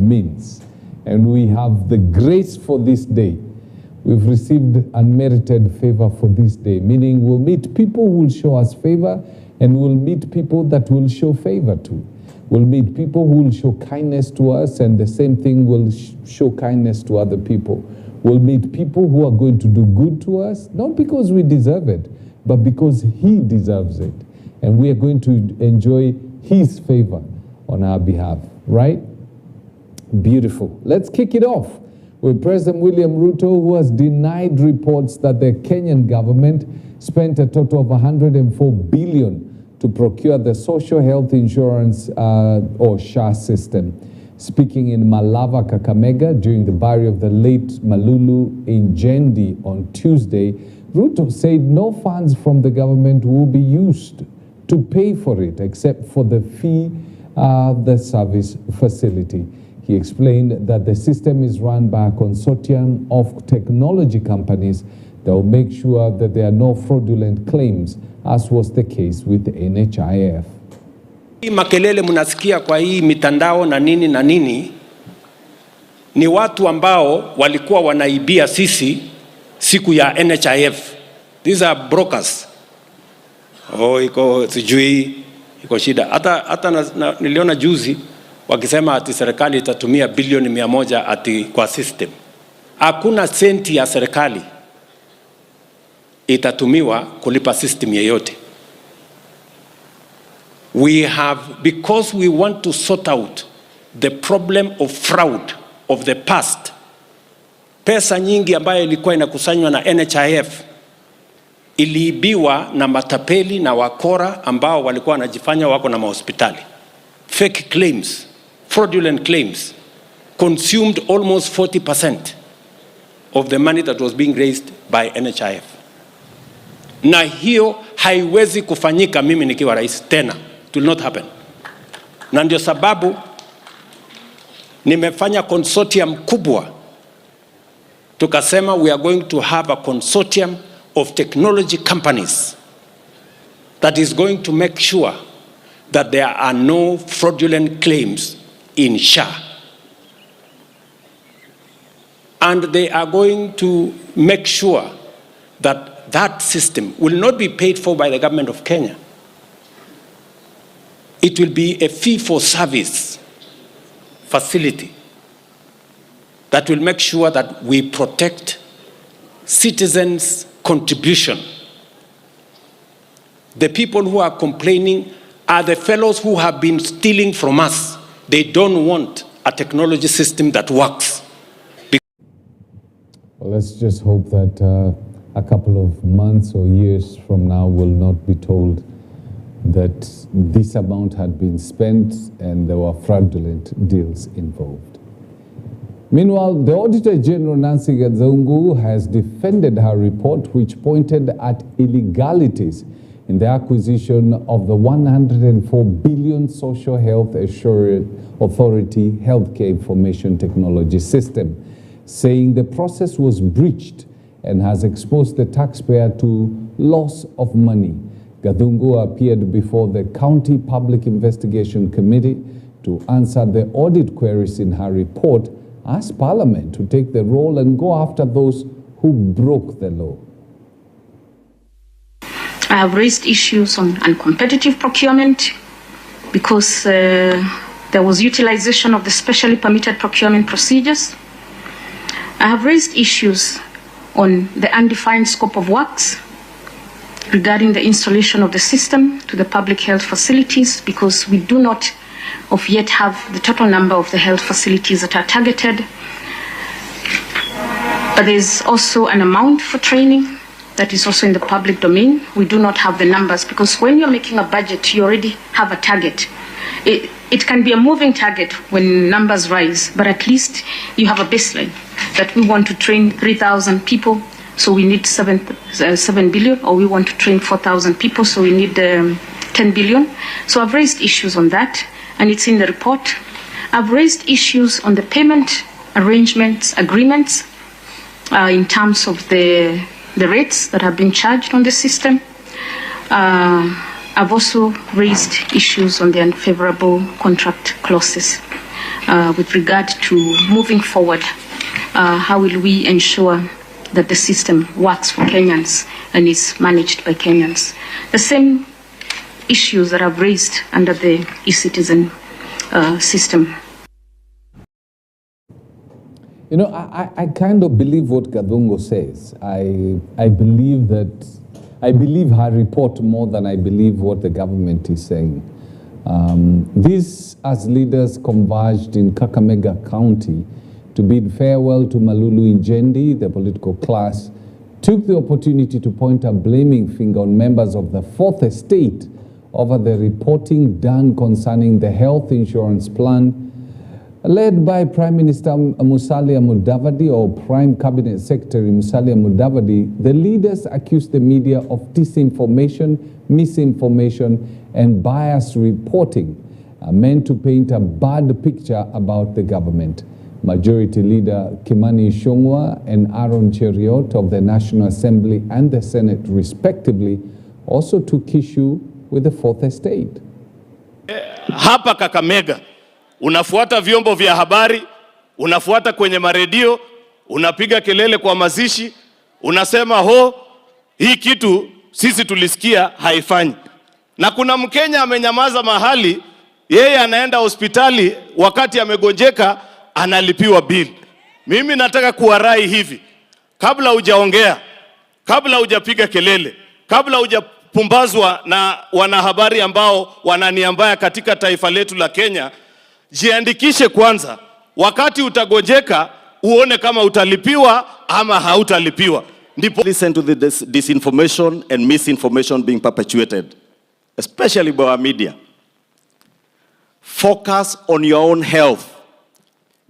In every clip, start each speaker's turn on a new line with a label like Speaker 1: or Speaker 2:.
Speaker 1: means. And we have the grace for this day. We've received unmerited favor for this day, meaning we'll meet people who will show us favor, and we'll meet people that will show favor to. We'll meet people who will show kindness to us, and the same thing will show kindness to other people. We'll meet people who are going to do good to us, not because we deserve it, but because He deserves it. And we are going to enjoy His favor on our behalf, right? Beautiful. Let's kick it off with President William Ruto, who has denied reports that the Kenyan government spent a total of 104 billion to procure the social health insurance or SHA system. Speaking in Malava, Kakamega, during the burial of the late Malulu Injendi on Tuesday, Ruto said no funds from the government will be used to pay for it, except for the fee the service facility. He explained that the system is run by a consortium of technology companies that will make sure that there are no fraudulent claims, as was the case with the NHIF.
Speaker 2: Makelele munasikia kwa hii mitandao na nini ni watu ambao walikuwa wanaibia sisi siku ya NHIF. These are brokers. Iko sijui, iko shida. Hata niliona juzi wakisema ati serikali itatumia bilioni 100 ati kwa system. Hakuna senti ya serikali itatumiwa kulipa system yeyote. We have, because we want to sort out the problem of fraud of the past, pesa nyingi ambayo ilikuwa inakusanywa na NHIF iliibiwa na matapeli na wakora ambao walikuwa wanajifanya wako na mahospitali. Fake claims, fraudulent claims consumed almost 40% of the money that was being raised by NHIF. Na hiyo haiwezi kufanyika mimi nikiwa rais tena. It will not happen. Na ndio sababu nimefanya consortium kubwa. Tukasema we are going to have a consortium of technology companies that is going to make sure that there are no fraudulent claims in SHA. And they are going to make sure that that system will not be paid for by the government of Kenya. It will be a fee-for-service facility that will make sure that we protect citizens' contribution. The people who are complaining are the fellows who have been stealing from us. They don't want a technology system that works.
Speaker 1: Well, let's just hope that a couple of months or years from now will not be told that this amount had been spent and there were fraudulent deals involved. Meanwhile, the Auditor General Nancy Gazungu has defended her report, which pointed at illegalities in the acquisition of the 104 billion Social Health Assurance Authority Healthcare Information Technology System, saying the process was breached and has exposed the taxpayer to loss of money. Gadungu appeared before the County Public Investigation Committee to answer the audit queries in her report, asked Parliament to take the role and go after those who broke the law.
Speaker 3: I have raised issues on uncompetitive procurement because there was utilization of the specially permitted procurement procedures. I have raised issues on the undefined scope of works regarding the installation of the system to the public health facilities, because we do not yet have the total number of the health facilities that are targeted. But there is also an amount for training that is also in the public domain. We do not have the numbers, because when you're making a budget, you already have a target. It can be a moving target when numbers rise, but at least you have a baseline that we want to train 3,000 people, so we need 7 billion, or we want to train 4,000 people, so we need 10 billion. So I've raised issues on that, and it's in the report. I've raised issues on the payment arrangements, agreements, in terms of the rates that have been charged on the system. I've also raised issues on the unfavorable contract clauses. with regard to moving forward, how will we ensure that the system works for Kenyans and is managed by Kenyans? The same issues that I've raised under the e-citizen system.
Speaker 1: You know, I kind of believe what Gadongo says. I believe her report more than I believe what the government is saying. These, as leaders converged in Kakamega County to bid farewell to Malulu Injendi, the political class, took the opportunity to point a blaming finger on members of the Fourth Estate over the reporting done concerning the health insurance plan led by Prime Minister Musalia Mudavadi, or Prime Cabinet Secretary Musalia Mudavadi. The leaders accused the media of disinformation, misinformation, and biased reporting meant to paint a bad picture about the government. Majority Leader Kimani Ichung'wah and Aaron Cheriot of the National Assembly and the Senate, respectively, also took issue with the Fourth Estate.
Speaker 4: Hapa Kakamega, unafuata vyombo vya habari, unafuata kwenye maredio, unapiga kelele kwa mazishi, unasema hii kitu sisi tulisikia haifanyi. Na kuna Mkenya amenyamaza mahali, yeye anaenda hospitali wakati amegonjeka, analipiwa bill. Mimi nataka kuwarai hivi, kabla hujaongea, kabla hujapiga kelele, kabla hujapumbazwa na wanahabari ambao wananiambia katika taifa letu la Kenya, jiandikishe kwanza. Wakati utagonjeka uone kama utalipiwa ama hautalipiwa.
Speaker 5: Listen to the disinformation and misinformation being perpetuated, especially by our media. Focus on your own health,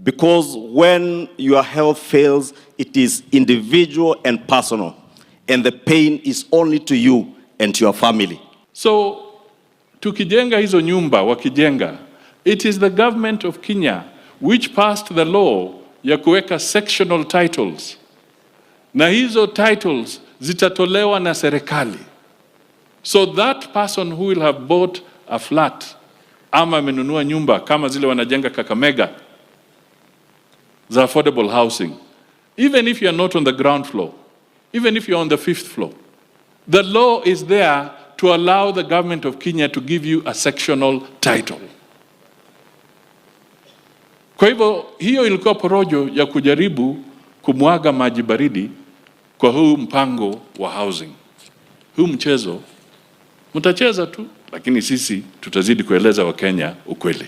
Speaker 5: because when your health fails, it is individual and personal, and the pain is only to you and to your family.
Speaker 6: So, tukijenga hizo nyumba wakijenga, it is the government of Kenya which passed the law ya kuweka sectional titles. Na hizo titles zitatolewa na serikali. So that person who will have bought a flat ama amenunua nyumba kama zile wanajenga Kakamega za affordable housing, even if you are not on the ground floor, even if you're on the 5th floor, the law is there to allow the government of Kenya to give you a sectional title. Kwa hivyo, hiyo ilikuwa porojo ya kujaribu kumwaga maji baridi kwa huu mpango wa housing. Huu mchezo, mtacheza tu, lakini sisi tutazidi kueleza wa Kenya ukweli.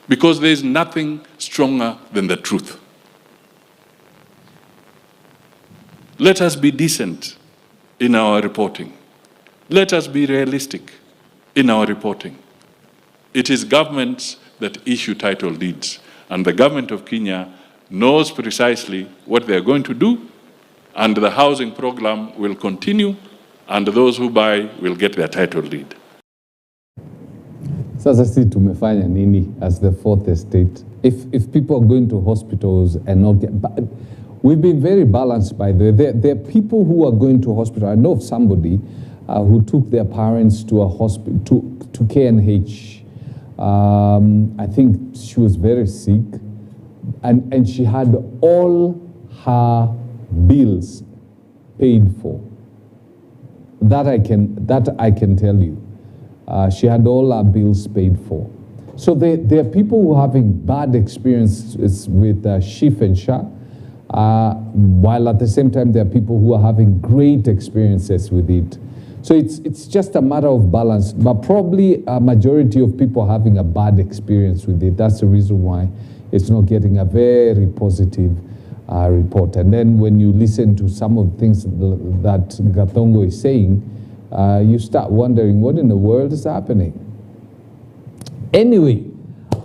Speaker 6: Because there is nothing stronger than the truth. Let us be decent in our reporting. Let us be realistic in our reporting. It is governments that issue title deeds, and the government of Kenya knows precisely what they are going to do, and the housing program will continue, and those who buy will get their title deed.
Speaker 1: Sasa si tumefanya nini as the Fourth Estate? If people are going to hospitals and not get... We've been very balanced, by the way. There are people who are going to hospital. I know of somebody who took their parents to a hospital, to KNH. I think she was very sick, and she had all her bills paid for. That I can tell you. She had all her bills paid for. So there are people who are having bad experiences with SHIF and SHA, while at the same time there are people who are having great experiences with it. So it's just a matter of balance, but probably a majority of people having a bad experience with it. That's the reason why it's not getting a very positive report. And then when you listen to some of the things that Gathongo is saying, you start wondering what in the world is happening. Anyway,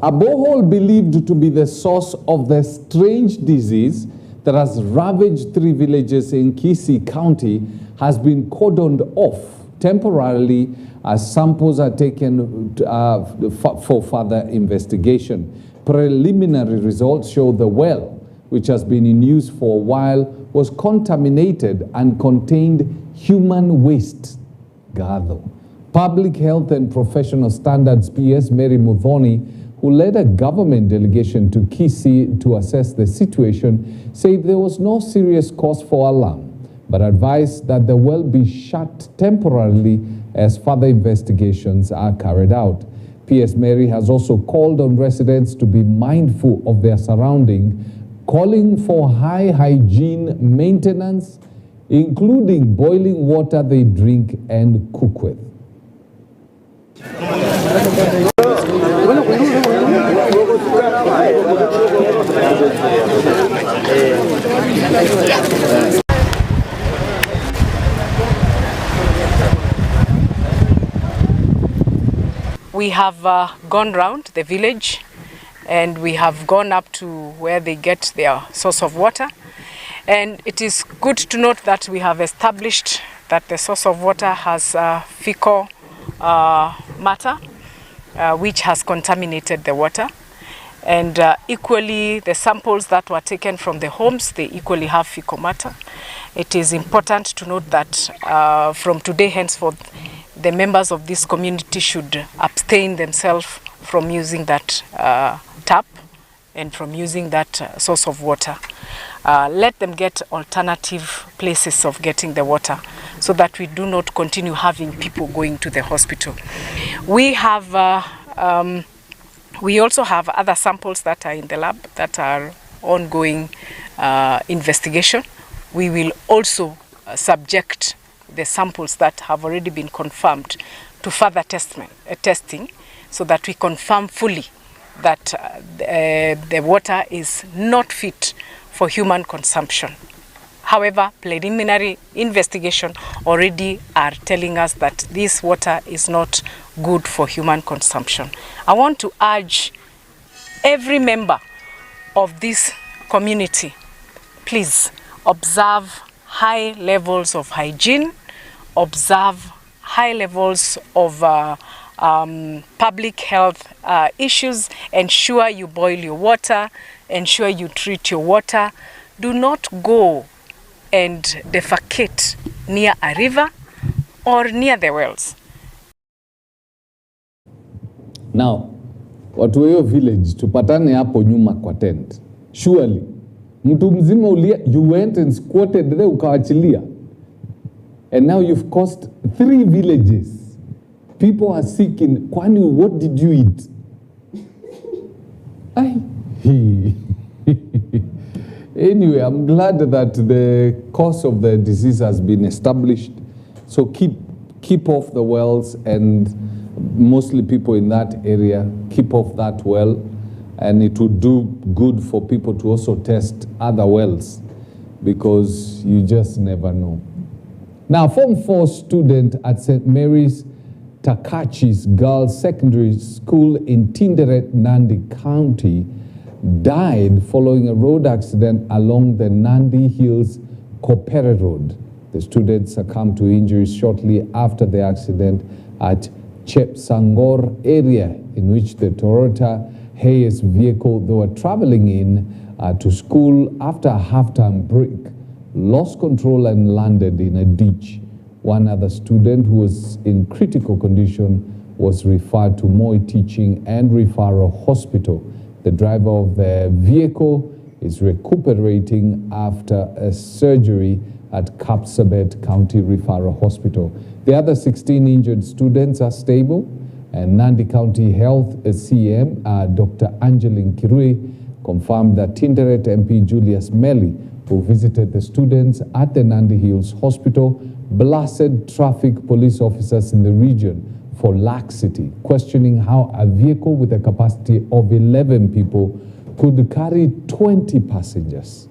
Speaker 1: a borehole believed to be the source of the strange disease that has ravaged 3 villages in Kisii County has been cordoned off temporarily as samples are taken for further investigation. Preliminary results show the well, which has been in use for a while, was contaminated and contained human waste. Gado. Public Health and Professional Standards PS Mary Muthoni who led a government delegation to Kisii to assess the situation, said there was no serious cause for alarm, but advised that the well be shut temporarily as further investigations are carried out. PS Mary has also called on residents to be mindful of their surrounding, calling for high hygiene maintenance, including boiling water they drink and cook with.
Speaker 7: We have gone round the village and we have gone up to where they get their source of water. And it is good to note that we have established that the source of water has fecal matter, which has contaminated the water. And equally, the samples that were taken from the homes, they equally have fecal matter. It is important to note that from today henceforth, the members of this community should abstain themselves from using that tap and from using that source of water. Let them get alternative places of getting the water so that we do not continue having people going to the hospital. We also have other samples that are in the lab that are ongoing investigation. We will also subject the samples that have already been confirmed to further testing so that we confirm fully that the water is not fit for human consumption. However, preliminary investigation already are telling us that this water is not good for human consumption. I want to urge every member of this community, please observe high levels of hygiene, observe high levels of public health issues, ensure you boil your water, ensure you treat your water. Do not go and defecate near a river or near the wells.
Speaker 1: Now, watu wa hiyo village tupatane hapo nyuma kwa tent. Surely, mtu mzima ulia, you went and squatted there ukawachilia. And now you've caused 3 villages. People are sick in Kwani, what did you eat? Anyway, I'm glad that the cause of the disease has been established. So keep off the wells, and mostly people in that area, keep off that well. And it would do good for people to also test other wells, because you just never know. Now, Form 4 student at St. Mary's Takachi's Girls Secondary School in Tinderet, Nandi County, died following a road accident along the Nandi Hills Kopere Road. The student succumbed to injuries shortly after the accident at Chepsangor area, in which the Toyota Hayes vehicle they were traveling in to school after a half-time break lost control and landed in a ditch. One other student who was in critical condition was referred to Moi Teaching and Referral Hospital. The driver of the vehicle is recuperating after a surgery at Kapsabet County Referral Hospital. The other 16 injured students are stable, and Nandi County Health CM, Dr. Angeline Kirui, confirmed that Tinderet MP Julius Melly, who visited the students at the Nandi Hills Hospital, blasted traffic police officers in the region for laxity, questioning how a vehicle with a capacity of 11 people could carry 20 passengers.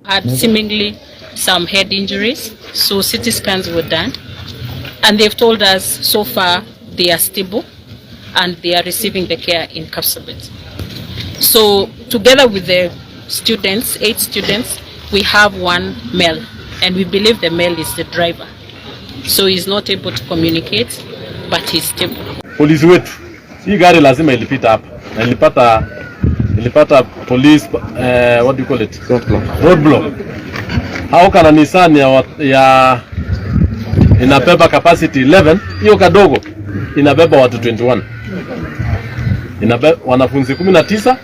Speaker 8: Had seemingly some head injuries, so CT scans were done, and they've told us so far they are stable and they are receiving the care in Kapsabet. So together with the students, 8 students, we have 1 male, and we believe the male is the driver. So he's not able to communicate, but he's stable.
Speaker 9: Polisi wetu, hii gari lazima ilipita hapa. Na ilipata police, what do you call it? Roadblock. How can a Nissan ya inabeba capacity 11, hiyo kadogo, inabeba watu 21. Inabeba wanafunzi 19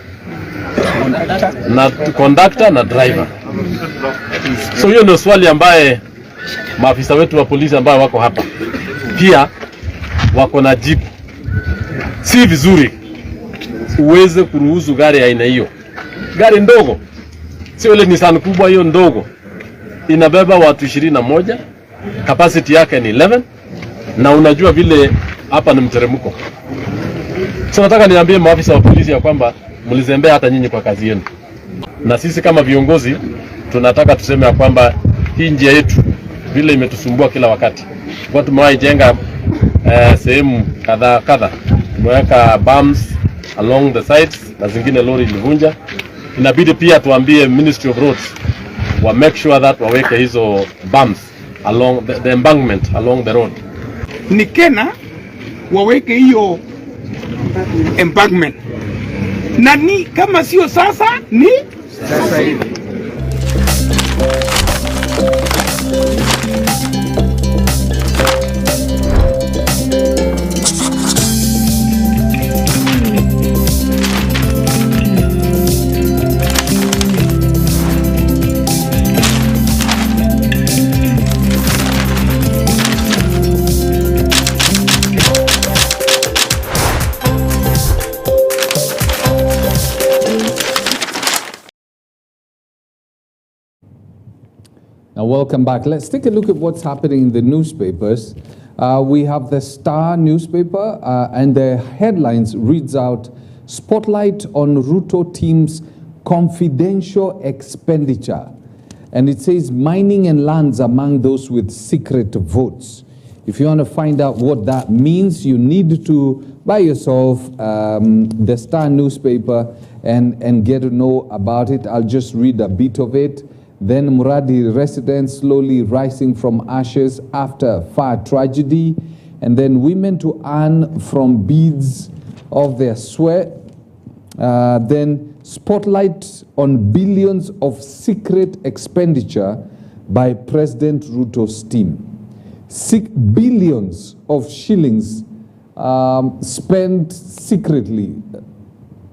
Speaker 9: na conductor na driver. So hiyo ndio swali ambaye maafisa wetu wa polisi ambao wako hapa pia wako na jibu. Si vizuri uweze kuruhusu gari ya aina hiyo. Gari ndogo, sio ile Nissan kubwa, hiyo ndogo inabeba watu 21, capacity yake ni 11, na unajua vile hapa ni mteremko. So nataka niambie maafisa wa polisi ya kwamba mlizembea hata nyinyi kwa kazi yenu, na sisi kama viongozi tunataka tuseme ya kwamba hii njia yetu vile imetusumbua kila wakati. Kwa tumewahi jenga sehemu kadha, tumeweka bumps along the sides na zingine lori ilivunja. Inabidi pia tuambie Ministry of Roads wa make sure that waweke hizo bumps along the embankment along the road.
Speaker 10: Ni kena waweke hiyo embankment. Na ni kama sio sasa ni sasa hivi.
Speaker 1: Now, welcome back. Let's take a look at what's happening in the newspapers. We have the Star newspaper, and the headlines reads out, "Spotlight on Ruto team's confidential expenditure." And it says, "Mining and lands among those with secret votes." If you want to find out what that means, you need to buy yourself the Star newspaper and get to know about it. I'll just read a bit of it. Then Muradi residents slowly rising from ashes after fire tragedy. And then women to earn from beads of their sweat. Then spotlight on billions of secret expenditure by President Ruto's team. Billions of shillings spent secretly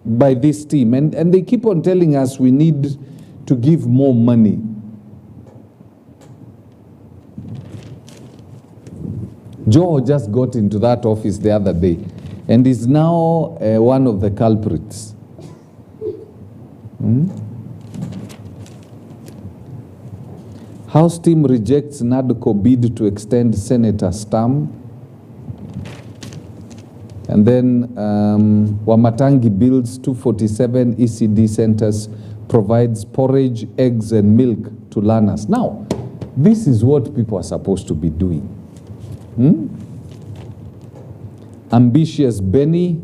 Speaker 1: by this team. And they keep on telling us we need to give more money. Joe just got into that office the other day and is now one of the culprits. House team rejects NADCO bid to extend Senator's term. And then Wamatangi builds 247 ECD centers, provides porridge, eggs, and milk to learners. Now, this is what people are supposed to be doing. Ambitious Benny.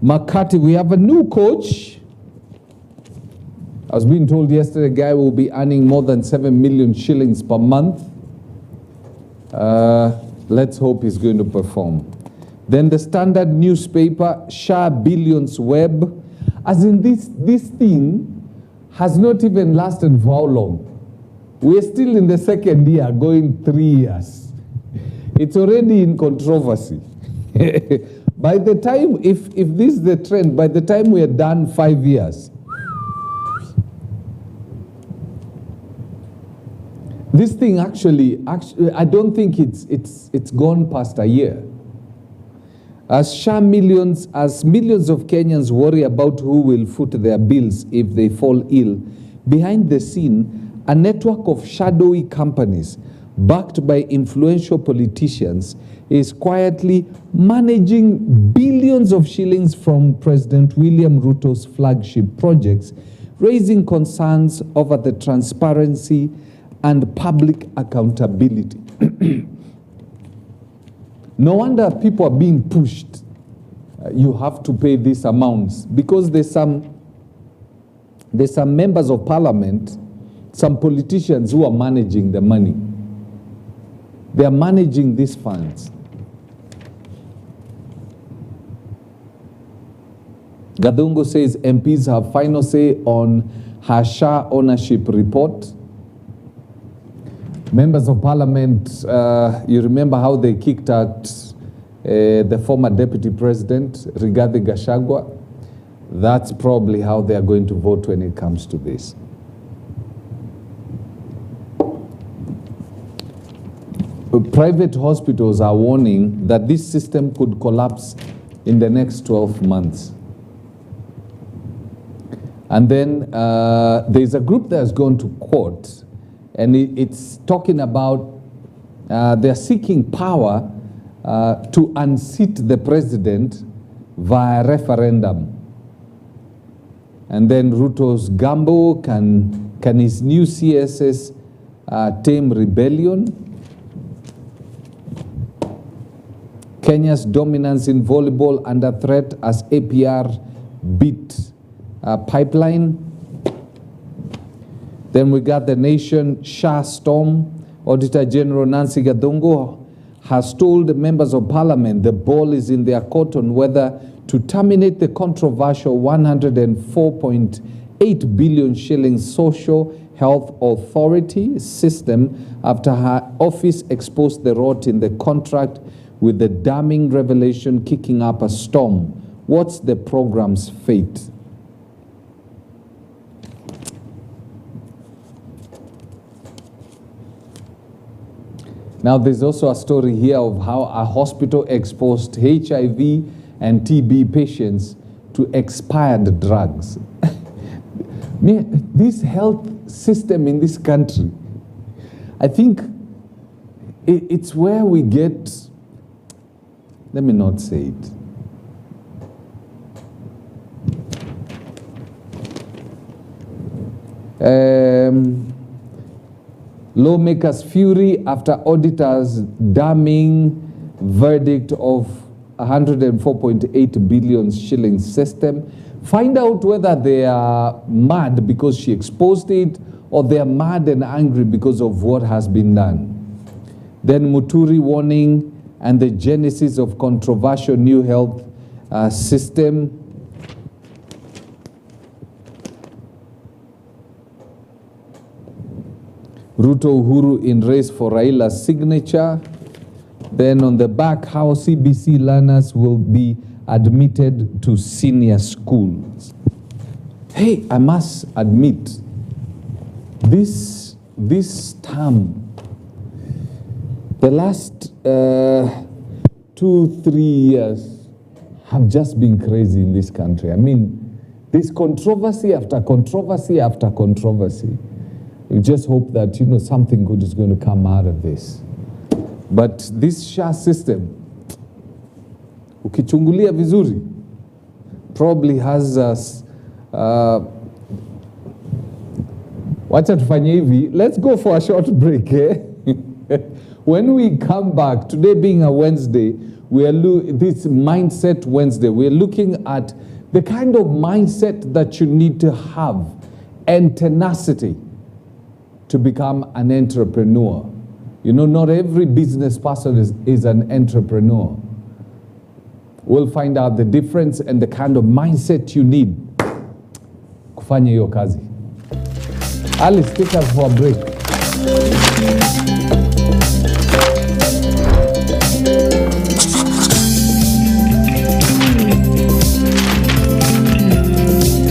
Speaker 1: Makati, we have a new coach. I was being told yesterday, the guy will be earning more than 7 million shillings per month. Let's hope he's going to perform. Then the Standard newspaper, Shah Billions Web. As in this thing has not even lasted for how long? We're still in the second year, going 3 years. It's already in controversy. By the time, if this is the trend, by the time we are done 5 years, this thing actually, I don't think it's gone past a year. As millions of Kenyans worry about who will foot their bills if they fall ill, behind the scene, a network of shadowy companies backed by influential politicians is quietly managing billions of shillings from President William Ruto's flagship projects, raising concerns over the transparency and public accountability. No wonder people are being pushed. You have to pay these amounts because there's some members of parliament, some politicians who are managing the money. They are managing these funds. Gadungo says MPs have final say on Hasha ownership report. Members of parliament, you remember how they kicked out the former deputy president, Rigathi Gachagua. That's probably how they are going to vote when it comes to this. Private hospitals are warning that this system could collapse in the next 12 months. And then there's a group that has gone to court, and it's talking about they're seeking power to unseat the president via referendum. And then Ruto's gamble, can his new CSS tame rebellion? Kenya's dominance in volleyball under threat as APR beat pipeline. Then we got the nation Shah storm. Auditor General Nancy Gathungu has told members of parliament the ball is in their court on whether to terminate the controversial 104.8 billion shilling social health authority system after her office exposed the rot in the contract, with the damning revelation kicking up a storm. What's the program's fate? Now, there's also a story here of how a hospital exposed HIV and TB patients to expired drugs. This health system in this country, I think it's where we get, let me not say it. Lawmakers' fury after auditors' damning verdict of 104.8 billion shilling system. Find out whether they are mad because she exposed it, or they are mad and angry because of what has been done. Then Muturi warning and the genesis of controversial new health system. Ruto Uhuru in race for Raila's signature. Then on the back, how CBC learners will be admitted to senior schools. Hey, I must admit, this term, the last 2-3 years have just been crazy in this country. I mean, there's controversy after controversy after controversy. We just hope that, you know, something good is going to come out of this. But this SHA system, ukichungulia vizuri, probably has us. Wacha tufanye hivi. Let's go for a short break. When we come back, today being a Wednesday, we are this Mindset Wednesday. We're looking at the kind of mindset that you need to have and tenacity to become an entrepreneur. You know, not every business person is an entrepreneur. We'll find out the difference and the kind of mindset you need kufanya hiyo kazi. Alice, take us for a break.